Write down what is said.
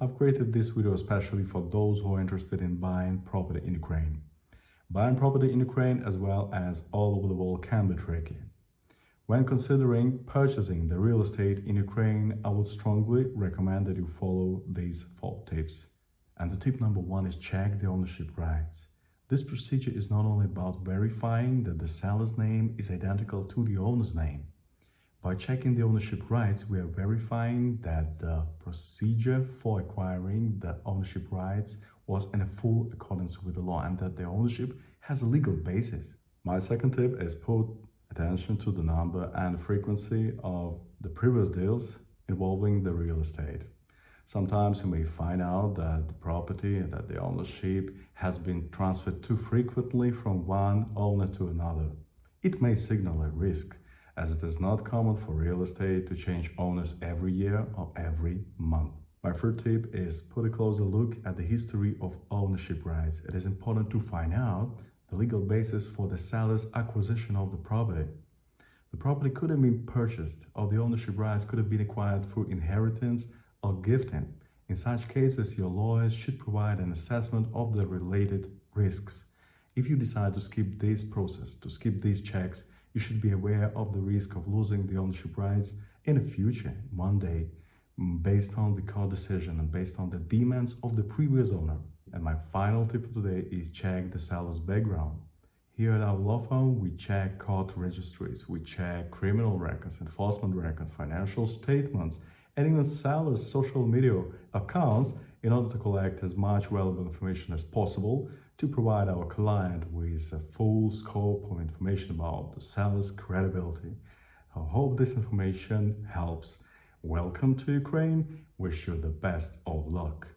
I've created this video especially for those who are interested in buying property in Ukraine. Buying property in Ukraine as well as all over the world can be tricky. When considering purchasing the real estate in Ukraine, I would strongly recommend that you follow these 4 tips. And the tip number 1 is check the ownership rights. This procedure is not only about verifying that the seller's name is identical to the owner's name. By checking the ownership rights, we are verifying that the procedure for acquiring the ownership rights was in a full accordance with the law and that the ownership has a legal basis. My second tip is put attention to the number and frequency of the previous deals involving the real estate. Sometimes you may find out that the property and that the ownership has been transferred too frequently from one owner to another. It may signal a risk, as it is not common for real estate to change owners every year or every month. My third tip is put a closer look at the history of ownership rights. It is important to find out the legal basis for the seller's acquisition of the property. The property could have been purchased, or the ownership rights could have been acquired through inheritance or gifting. In such cases, your lawyers should provide an assessment of the related risks. If you decide to skip this process, to skip these checks, you should be aware of the risk of losing the ownership rights in the future, one day, based on the court decision and based on the demands of the previous owner. And my final tip for today is check the seller's background. Here at our law firm, we check court registries, we check criminal records, enforcement records, financial statements, and even sellers' social media accounts in order to collect as much relevant information as possible to provide our client with a full scope of information about the seller's credibility. I hope this information helps. Welcome to Ukraine. Wish you the best of luck.